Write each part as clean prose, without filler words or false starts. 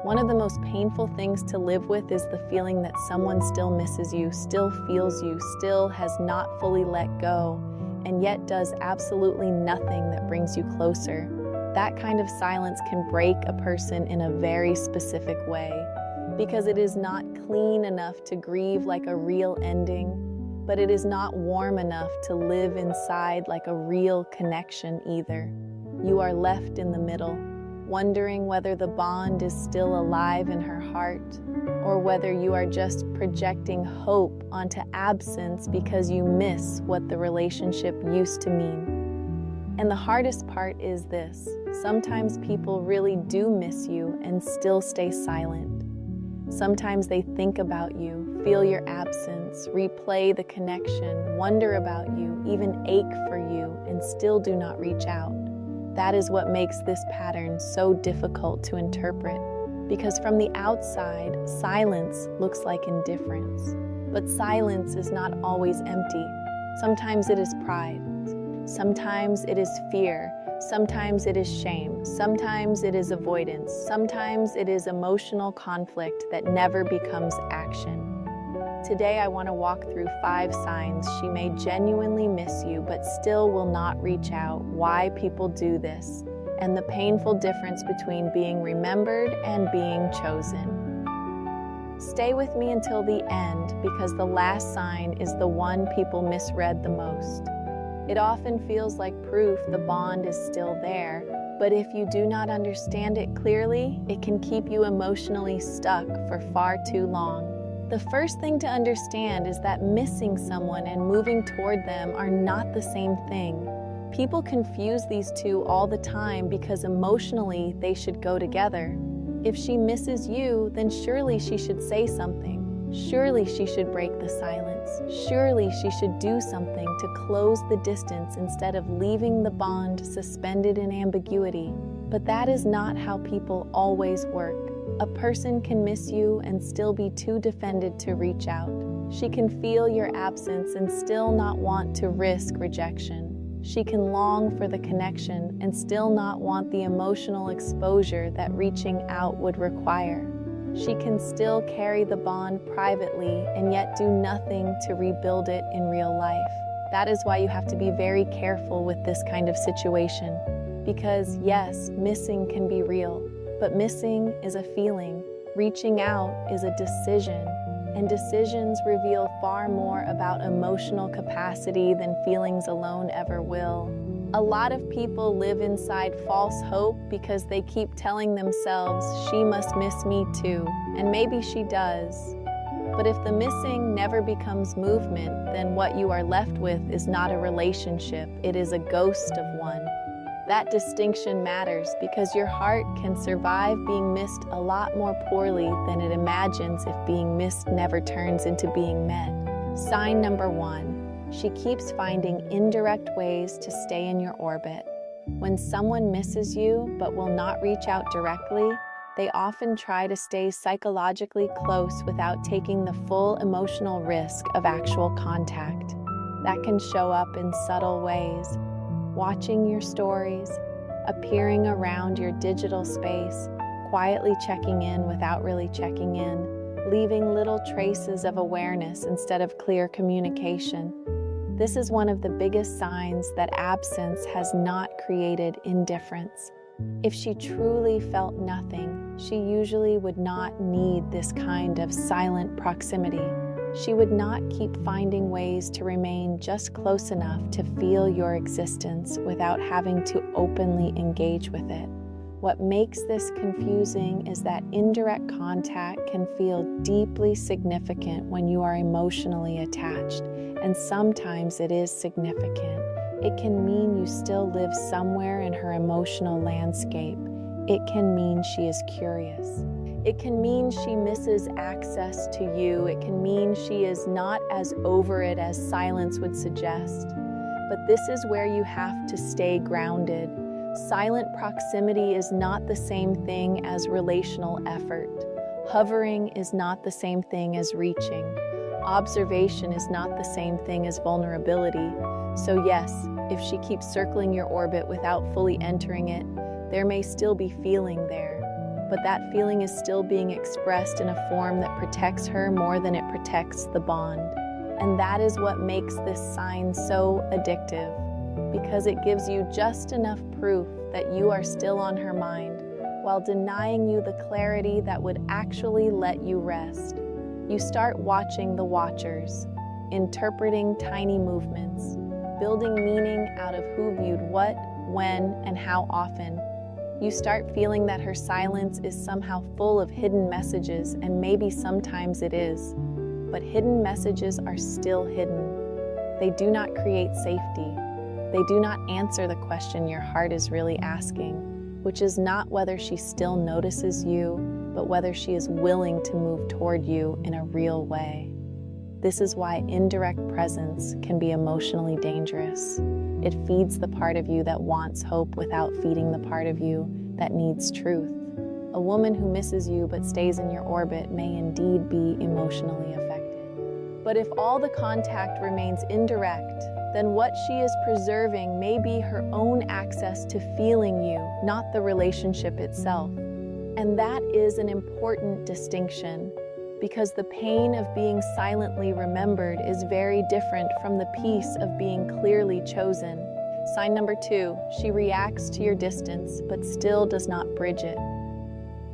One of the most painful things to live with is the feeling that someone still misses you, still feels you, still has not fully let go, and yet does absolutely nothing that brings you closer. That kind of silence can break a person in a very specific way, because it is not clean enough to grieve like a real ending, but it is not warm enough to live inside like a real connection either. You are left in the middle, wondering whether the bond is still alive in her heart, or whether you are just projecting hope onto absence because you miss what the relationship used to mean. And the hardest part is this: sometimes people really do miss you and still stay silent. Sometimes they think about you, feel your absence, replay the connection, wonder about you, even ache for you, and still do not reach out. That is what makes this pattern so difficult to interpret, because from the outside, silence looks like indifference. But silence is not always empty. Sometimes it is pride. Sometimes it is fear. Sometimes it is shame. Sometimes it is avoidance. Sometimes it is emotional conflict that never becomes action. Today, I want to walk through 5 signs she may genuinely miss you but still will not reach out, why people do this, and the painful difference between being remembered and being chosen. Stay with me until the end, because the last sign is the one people misread the most. It often feels like proof the bond is still there, but if you do not understand it clearly, it can keep you emotionally stuck for far too long. The first thing to understand is that missing someone and moving toward them are not the same thing. People confuse these two all the time because emotionally they should go together. If she misses you, then surely she should say something. Surely she should break the silence. Surely she should do something to close the distance instead of leaving the bond suspended in ambiguity. But that is not how people always work. A person can miss you and still be too defended to reach out. She can feel your absence and still not want to risk rejection. She can long for the connection and still not want the emotional exposure that reaching out would require. She can still carry the bond privately and yet do nothing to rebuild it in real life. That is why you have to be very careful with this kind of situation. Because yes, missing can be real, but missing is a feeling. Reaching out is a decision, and decisions reveal far more about emotional capacity than feelings alone ever will. A lot of people live inside false hope because they keep telling themselves, she must miss me too, and maybe she does. But if the missing never becomes movement, then what you are left with is not a relationship, it is a ghost of one. That distinction matters because your heart can survive being missed a lot more poorly than it imagines if being missed never turns into being met. Sign number 1. She keeps finding indirect ways to stay in your orbit. When someone misses you but will not reach out directly, they often try to stay psychologically close without taking the full emotional risk of actual contact. That can show up in subtle ways. Watching your stories, appearing around your digital space, quietly checking in without really checking in, leaving little traces of awareness instead of clear communication. This is one of the biggest signs that absence has not created indifference. If she truly felt nothing, she usually would not need this kind of silent proximity. She would not keep finding ways to remain just close enough to feel your existence without having to openly engage with it. What makes this confusing is that indirect contact can feel deeply significant when you are emotionally attached, and sometimes it is significant. It can mean you still live somewhere in her emotional landscape. It can mean she is curious. It can mean she misses access to you. It can mean she is not as over it as silence would suggest. But this is where you have to stay grounded. Silent proximity is not the same thing as relational effort. Hovering is not the same thing as reaching. Observation is not the same thing as vulnerability. So yes, if she keeps circling your orbit without fully entering it, there may still be feeling there. but that feeling is still being expressed in a form that protects her more than it protects the bond. And that is what makes this sign so addictive, because it gives you just enough proof that you are still on her mind, while denying you the clarity that would actually let you rest. You start watching the watchers, interpreting tiny movements, building meaning out of who viewed what, when, and how often. You start feeling that her silence is somehow full of hidden messages, and maybe sometimes it is. But hidden messages are still hidden. They do not create safety. They do not answer the question your heart is really asking, which is not whether she still notices you, but whether she is willing to move toward you in a real way. This is why indirect presence can be emotionally dangerous. It feeds the part of you that wants hope without feeding the part of you that needs truth. A woman who misses you but stays in your orbit may indeed be emotionally affected. But if all the contact remains indirect, then what she is preserving may be her own access to feeling you, not the relationship itself. And that is an important distinction, because the pain of being silently remembered is very different from the peace of being clearly chosen. Sign number 2, she reacts to your distance, but still does not bridge it.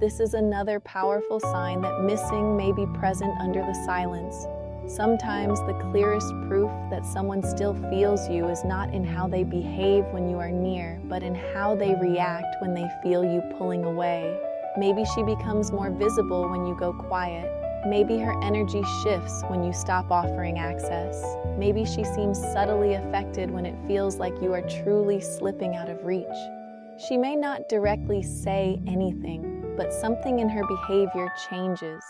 This is another powerful sign that missing may be present under the silence. Sometimes the clearest proof that someone still feels you is not in how they behave when you are near, but in how they react when they feel you pulling away. Maybe she becomes more visible when you go quiet. Maybe her energy shifts when you stop offering access. Maybe she seems subtly affected when it feels like you are truly slipping out of reach. She may not directly say anything, but something in her behavior changes.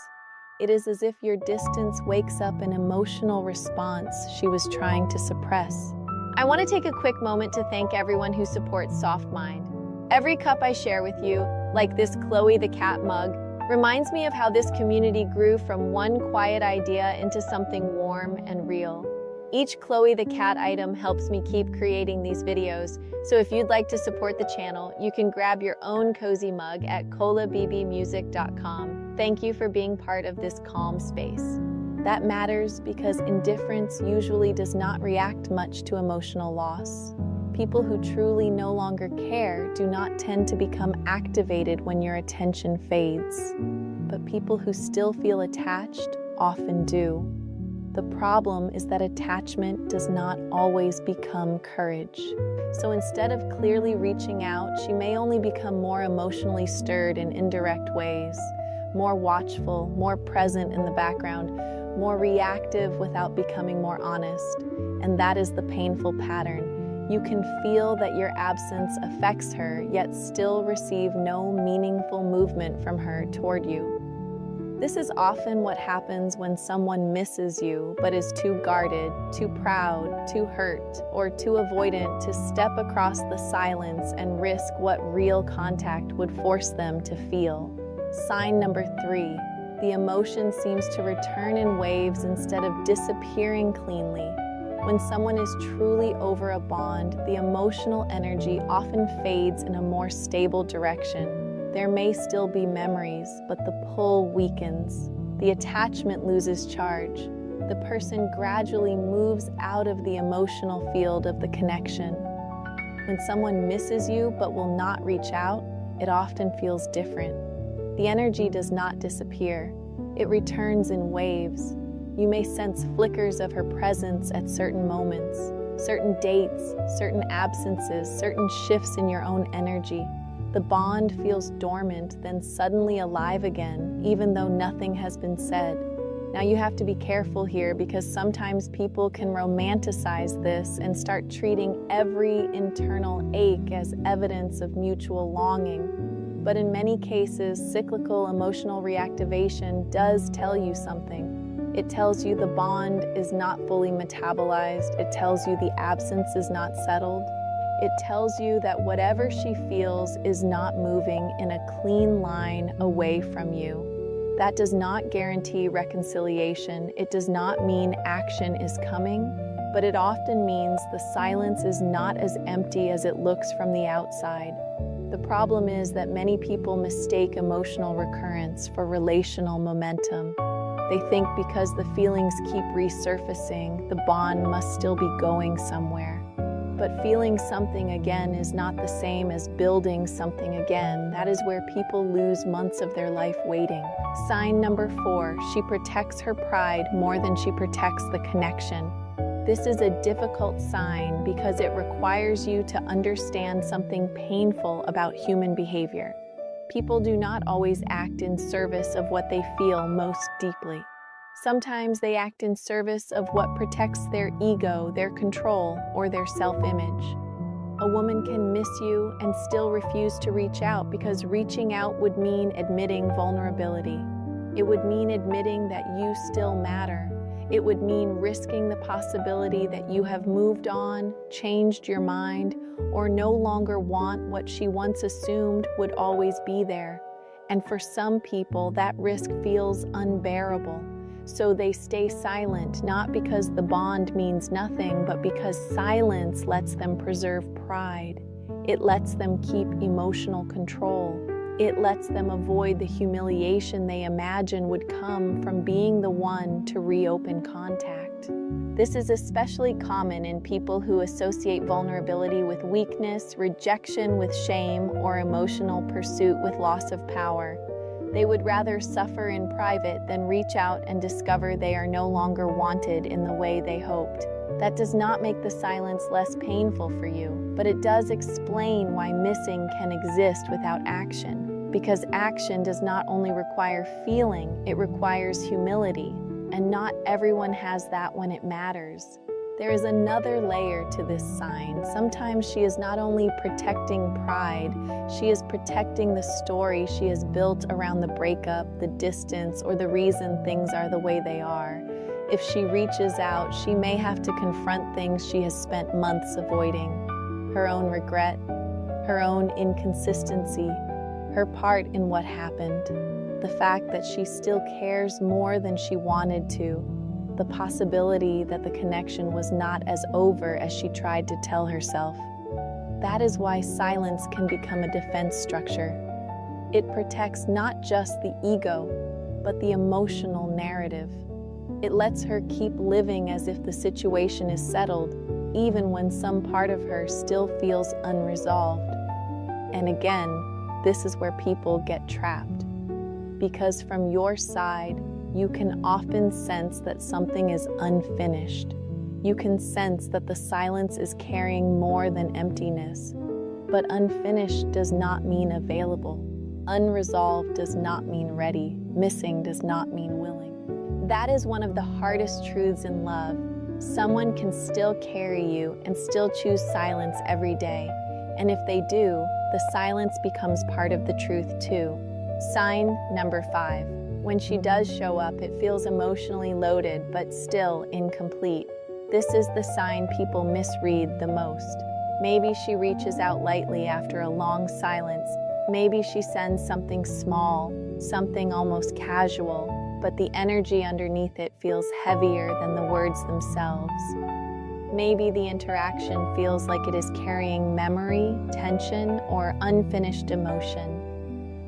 It is as if your distance wakes up an emotional response she was trying to suppress. I want to take a quick moment to thank everyone who supports Soft Mind. Every cup I share with you, like this Chloe the Cat mug, reminds me of how this community grew from one quiet idea into something warm and real. Each Chloe the Cat item helps me keep creating these videos, so if you'd like to support the channel, you can grab your own cozy mug at colabbmusic.com. Thank you for being part of this calm space. That matters because indifference usually does not react much to emotional loss. People who truly no longer care do not tend to become activated when your attention fades. But people who still feel attached often do. The problem is that attachment does not always become courage. So instead of clearly reaching out, she may only become more emotionally stirred in indirect ways, more watchful, more present in the background, more reactive without becoming more honest. And that is the painful pattern. You can feel that your absence affects her, yet still receive no meaningful movement from her toward you. This is often what happens when someone misses you, but is too guarded, too proud, too hurt, or too avoidant to step across the silence and risk what real contact would force them to feel. Sign number 3, the emotion seems to return in waves instead of disappearing cleanly. When someone is truly over a bond, the emotional energy often fades in a more stable direction. There may still be memories, but the pull weakens. The attachment loses charge. The person gradually moves out of the emotional field of the connection. When someone misses you but will not reach out, it often feels different. The energy does not disappear. It returns in waves. You may sense flickers of her presence at certain moments, certain dates, certain absences, certain shifts in your own energy. The bond feels dormant, then suddenly alive again, even though nothing has been said. Now you have to be careful here because sometimes people can romanticize this and start treating every internal ache as evidence of mutual longing. But in many cases, cyclical emotional reactivation does tell you something. It tells you the bond is not fully metabolized. It tells you the absence is not settled. It tells you that whatever she feels is not moving in a clean line away from you. That does not guarantee reconciliation. It does not mean action is coming, but it often means the silence is not as empty as it looks from the outside. The problem is that many people mistake emotional recurrence for relational momentum. They think because the feelings keep resurfacing, the bond must still be going somewhere. But feeling something again is not the same as building something again. That is where people lose months of their life waiting. Sign number 4, she protects her pride more than she protects the connection. This is a difficult sign because it requires you to understand something painful about human behavior. People do not always act in service of what they feel most deeply. Sometimes they act in service of what protects their ego, their control, or their self-image. A woman can miss you and still refuse to reach out because reaching out would mean admitting vulnerability. It would mean admitting that you still matter. It would mean risking the possibility that you have moved on, changed your mind, or no longer want what she once assumed would always be there. And for some people, that risk feels unbearable. So they stay silent, not because the bond means nothing, but because silence lets them preserve pride. It lets them keep emotional control. It lets them avoid the humiliation they imagine would come from being the one to reopen contact. This is especially common in people who associate vulnerability with weakness, rejection with shame, or emotional pursuit with loss of power. They would rather suffer in private than reach out and discover they are no longer wanted in the way they hoped. That does not make the silence less painful for you, but it does explain why missing can exist without action. Because action does not only require feeling, it requires humility, and not everyone has that when it matters. There is another layer to this sign. Sometimes she is not only protecting pride, she is protecting the story she has built around the breakup, the distance, or the reason things are the way they are. If she reaches out, she may have to confront things she has spent months avoiding. Her own regret, her own inconsistency, her part in what happened, the fact that she still cares more than she wanted to, the possibility that the connection was not as over as she tried to tell herself. That is why silence can become a defense structure. It protects not just the ego, but the emotional narrative. It lets her keep living as if the situation is settled, even when some part of her still feels unresolved. And again, this is where people get trapped. Because from your side, you can often sense that something is unfinished. You can sense that the silence is carrying more than emptiness. But unfinished does not mean available. Unresolved does not mean ready. Missing does not mean willing. That is one of the hardest truths in love. Someone can still carry you and still choose silence every day. And if they do, the silence becomes part of the truth too. Sign number 5. When she does show up, it feels emotionally loaded, but still incomplete. This is the sign people misread the most. Maybe she reaches out lightly after a long silence. Maybe she sends something small, something almost casual, but the energy underneath it feels heavier than the words themselves. Maybe the interaction feels like it is carrying memory, tension, or unfinished emotion.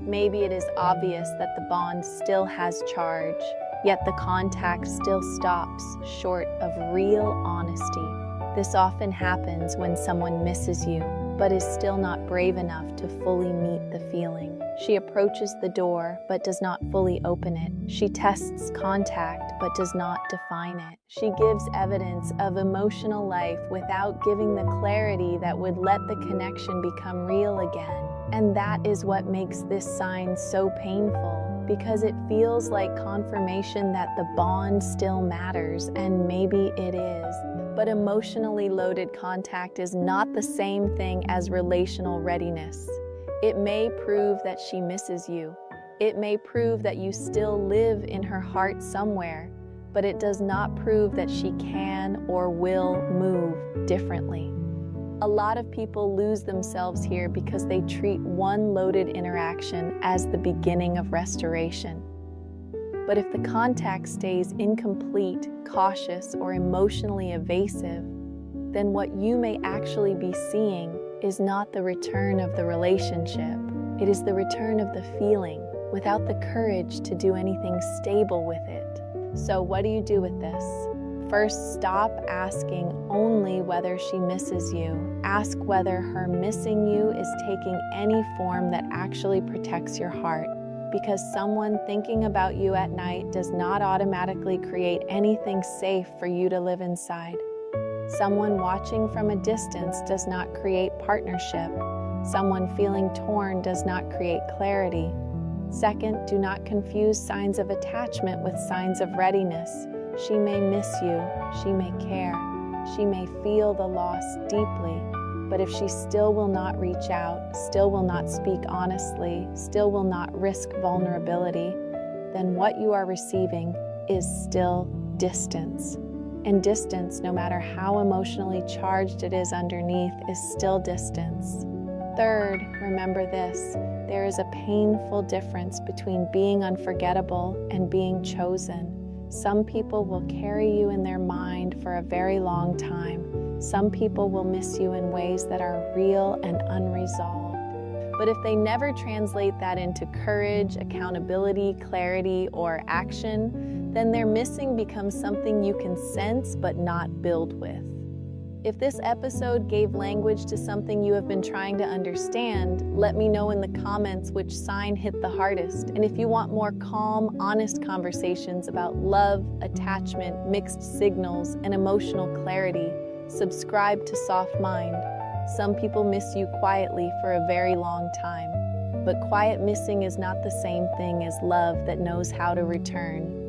Maybe it is obvious that the bond still has charge, yet the contact still stops short of real honesty. This often happens when someone misses you, but is still not brave enough to fully meet the feeling. She approaches the door, but does not fully open it. She tests contact, but does not define it. She gives evidence of emotional life without giving the clarity that would let the connection become real again. And that is what makes this sign so painful, because it feels like confirmation that the bond still matters, and maybe it is. But emotionally loaded contact is not the same thing as relational readiness. It may prove that she misses you. It may prove that you still live in her heart somewhere, but it does not prove that she can or will move differently. A lot of people lose themselves here because they treat one loaded interaction as the beginning of restoration. But if the contact stays incomplete, cautious, or emotionally evasive, then what you may actually be seeing is not the return of the relationship. It is the return of the feeling without the courage to do anything stable with it. So what do you do with this? First, stop asking only whether she misses you. Ask whether her missing you is taking any form that actually protects your heart. Because someone thinking about you at night does not automatically create anything safe for you to live inside. Someone watching from a distance does not create partnership. Someone feeling torn does not create clarity. Second, do not confuse signs of attachment with signs of readiness. She may miss you, she may care, she may feel the loss deeply, but if she still will not reach out, still will not speak honestly, still will not risk vulnerability, then what you are receiving is still distance. And distance, no matter how emotionally charged it is underneath, is still distance. Third, remember this: there is a painful difference between being unforgettable and being chosen. Some people will carry you in their mind for a very long time. Some people will miss you in ways that are real and unresolved. But if they never translate that into courage, accountability, clarity, or action, then their missing becomes something you can sense but not build with. If this episode gave language to something you have been trying to understand, let me know in the comments which sign hit the hardest. And if you want more calm, honest conversations about love, attachment, mixed signals, and emotional clarity, subscribe to Soft Mind. Some people miss you quietly for a very long time. But quiet missing is not the same thing as love that knows how to return.